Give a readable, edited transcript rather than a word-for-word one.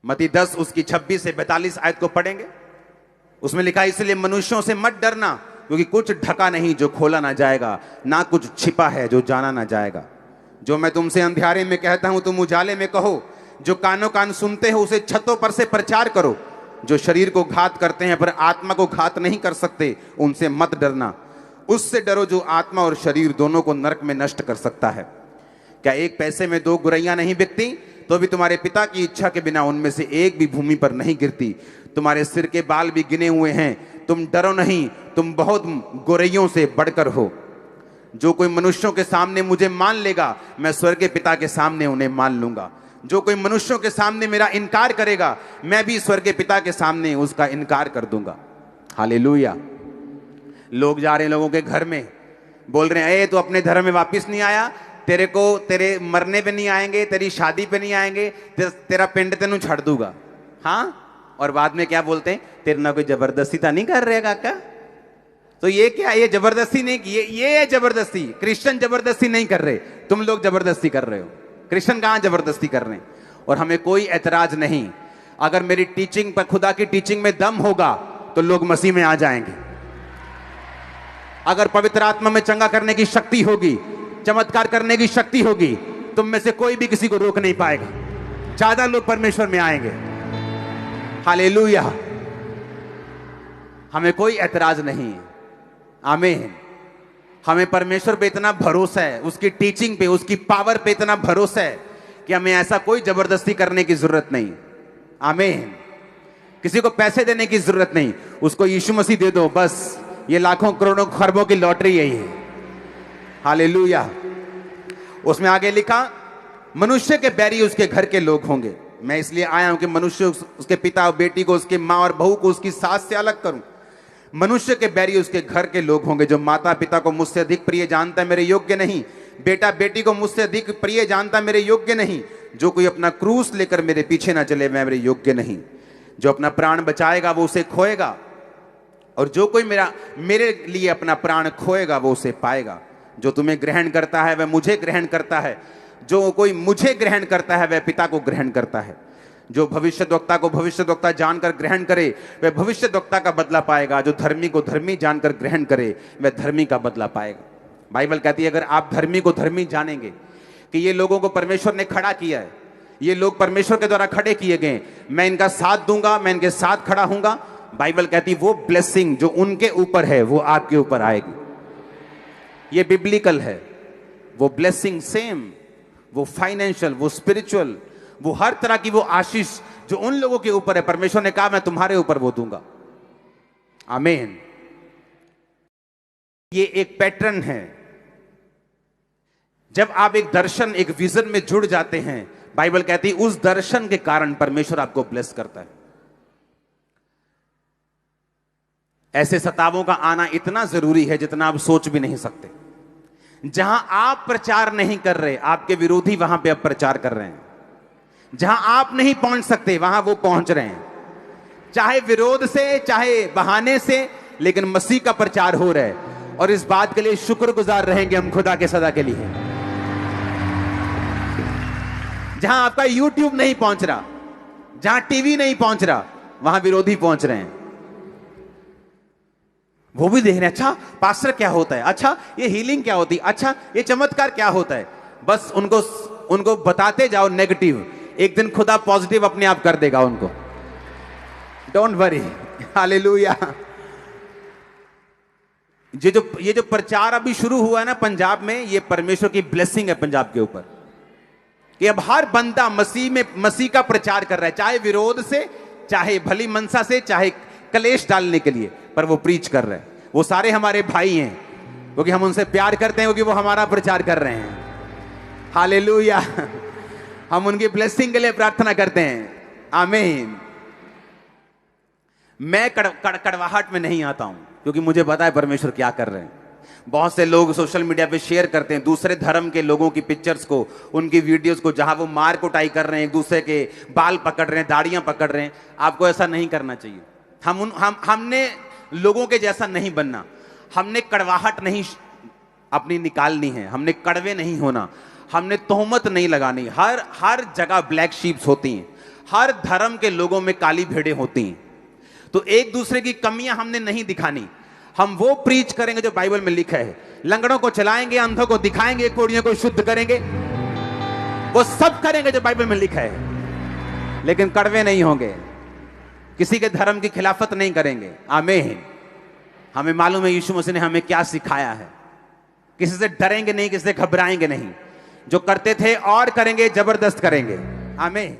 मत्ती 10 उसकी 26 से 42 आयत को पढ़ेंगे। उसमें लिखा है, इसलिए मनुष्यों से मत डरना, क्योंकि कुछ ढका नहीं जो खोला ना जाएगा, ना कुछ छिपा है जो जाना ना जाएगा। जो मैं तुमसे अंधियारे में कहता हूं तुम उजाले में कहो, जो कानों कान सुनते हो उसे छतों पर से प्रचार करो। जो शरीर को घात करते हैं पर आत्मा को घात नहीं कर सकते, उनसे मत डरना। उससे डरो जो आत्मा और शरीर दोनों को नरक में नष्ट कर सकता है। क्या एक पैसे में 2 गुरैया नहीं बिकती? तो भी तुम्हारे पिता की इच्छा के बिना उनमें से एक भी भूमि पर नहीं गिरती। तुम्हारे सिर के बाल भी गिने हुए हैं। तुम डरो नहीं, तुम बहुत गुरैयों से बढ़कर हो। जो कोई मनुष्यों के सामने मुझे मान लेगा, मैं स्वर्ग के पिता के सामने उन्हें मान लूंगा। जो कोई मनुष्यों के सामने मेरा इनकार करेगा, मैं भी स्वर्ग के पिता के सामने उसका इनकार कर दूंगा। हालेलुया। लोग जा रहे हैं लोगों के घर में, बोल रहे हैं, ए तू अपने धर्म में वापिस नहीं आया, तेरे को तेरे मरने पे नहीं आएंगे, तेरी शादी पे नहीं आएंगे, तेरा पिंड तेनू छड़ दूंगा। हाँ, और बाद में क्या बोलते हैं, तेरे ना कोई जबरदस्ती तो नहीं कर रहे काका। तो ये क्या, ये जबरदस्ती नहीं की, ये जबरदस्ती। क्रिश्चियन जबरदस्ती नहीं कर रहे, तुम लोग जबरदस्ती कर रहे हो। क्रिश्चियन कहां जबरदस्ती कर रहे हैं? और हमें कोई ऐतराज नहीं। अगर मेरी टीचिंग पर, खुदा की टीचिंग में दम होगा तो लोग मसीह में आ जाएंगे। अगर पवित्र आत्मा में चंगा करने की शक्ति होगी, चमत्कार करने की शक्ति होगी, तुम में से कोई भी किसी को रोक नहीं पाएगा। ज्यादा लोग परमेश्वर में आएंगे। हालेलुया। हमें कोई ऐतराज नहीं है। आमीन। हमें परमेश्वर पे इतना भरोसा है, उसकी टीचिंग पे, उसकी पावर पे इतना भरोसा है कि हमें ऐसा कोई जबरदस्ती करने की जरूरत नहीं। आमीन। किसी को पैसे देने की जरूरत नहीं, उसको यीशु मसीह दे दो बस। ये लाखों करोड़ों खरबों की लॉटरी यही है। हालेलुया। उसमें आगे लिखा, मनुष्य के बैरी उसके घर के लोग होंगे। मैं इसलिए आया हूं कि मनुष्य उसके पिता और बेटी को, उसके माँ और बहू को उसकी सास से अलग करूं। मनुष्य के बैरी उसके घर के लोग होंगे। जो माता पिता को मुझसे अधिक प्रिय जानता है मेरे योग्य नहीं, बेटा बेटी को मुझसे अधिक प्रिय जानता मेरे योग्य नहीं। जो कोई अपना क्रूस लेकर मेरे पीछे ना चले, मैं मेरे योग्य नहीं। जो अपना प्राण बचाएगा वो उसे खोएगा, और जो कोई मेरे लिए अपना प्राण खोएगा वो उसे पाएगा। जो तुम्हें ग्रहण करता है वह मुझे ग्रहण करता है, जो कोई मुझे ग्रहण करता है वह पिता को ग्रहण करता है। जो भविष्यद्वक्ता को भविष्यद्वक्ता जानकर ग्रहण करे वह भविष्यद्वक्ता का बदला पाएगा। जो धर्मी को धर्मी जानकर ग्रहण करे वह धर्मी का बदला पाएगा। बाइबल कहती है, अगर आप धर्मी को धर्मी जानेंगे कि ये लोगों को परमेश्वर ने खड़ा किया है, ये लोग परमेश्वर के द्वारा खड़े किए गए, मैं इनका साथ दूंगा, मैं इनके साथ खड़ा हूंगा। बाइबल कहती है वो ब्लेसिंग जो उनके ऊपर है वो आपके ऊपर आएगी। ये बिब्लिकल है। वो ब्लेसिंग सेम, वो फाइनेंशियल, वो स्पिरिचुअल, वो हर तरह की वो आशीष जो उन लोगों के ऊपर है, परमेश्वर ने कहा मैं तुम्हारे ऊपर वो दूंगा। आमीन। ये एक पैटर्न है। जब आप एक दर्शन, एक विजन में जुड़ जाते हैं, बाइबल कहती है उस दर्शन के कारण परमेश्वर आपको ब्लेस करता है। ऐसे सतावों का आना इतना जरूरी है जितना आप सोच भी नहीं सकते। जहां आप प्रचार नहीं कर रहे, आपके विरोधी वहां पे अब प्रचार कर रहे हैं। जहां आप नहीं पहुंच सकते वहां वो पहुंच रहे हैं, चाहे विरोध से, चाहे बहाने से, लेकिन मसीह का प्रचार हो रहा है। और इस बात के लिए शुक्रगुजार रहेंगे हम खुदा के सदा के लिए। जहां आपका YouTube नहीं पहुंच रहा, जहां टीवी नहीं पहुंच रहा, वहां विरोधी पहुंच रहे हैं। वो भी देख रहे हैं, अच्छा पास्टर क्या होता है, अच्छा ये हीलिंग क्या होती है, अच्छा ये चमत्कार क्या होता है। बस उनको बताते जाओ नेगेटिव, एक दिन खुदा पॉजिटिव अपने आप कर देगा उनको। Don't worry. हालेलुया। ये जो प्रचार अभी शुरू हुआ है ना पंजाब में, ये परमेश्वर की ब्लेसिंग है पंजाब के ऊपर, कि अब हर बंदा मसीह का प्रचार कर रहा है, चाहे विरोध से, चाहे भली मनसा से, चाहे कलेश डालने के लिए, पर वो प्रीच कर रहे हैं। वो सारे हमारे भाई हैं, क्योंकि हम उनसे प्यार करते हैं, क्योंकि वो हमारा प्रचार कर रहे हैं। हालेलुया। हम उनकी ब्लेसिंग के लिए प्रार्थना करते हैं। आमीन। मैं कड़वाहट में नहीं आता हूं, क्योंकि मुझे पता है परमेश्वर क्या कर रहे हैं। बहुत से लोग सोशल मीडिया पे शेयर करते हैं दूसरे धर्म के लोगों की पिक्चर्स को, उनकी वीडियोस को, जहां वो मार कुटाई कर रहे हैं, एक दूसरे के बाल पकड़ रहे हैं, दाढ़ियां पकड़ रहे हैं। आपको ऐसा नहीं करना चाहिए। हमने लोगों के जैसा नहीं बनना। हमने कड़वाहट नहीं अपनी निकालनी है, हमने कड़वे नहीं होना, हमने तोहमत नहीं लगानी। हर जगह ब्लैक शीप्स होती हैं, हर धर्म के लोगों में काली भेड़ें होती हैं। तो एक दूसरे की कमियां हमने नहीं दिखानी, हम वो प्रीच करेंगे जो बाइबल में लिखा है। लंगड़ों को चलाएंगे, अंधों को दिखाएंगे, कोढ़ियों को शुद्ध करेंगे, वो सब करेंगे जो बाइबल में लिखा है, लेकिन कड़वे नहीं होंगे, किसी के धर्म की खिलाफत नहीं करेंगे। आमीन। हमें मालूम है यीशु मसीह ने हमें क्या सिखाया है। किसी से डरेंगे नहीं, किसी से घबराएंगे नहीं, जो करते थे और करेंगे, जबरदस्त करेंगे। आमीन।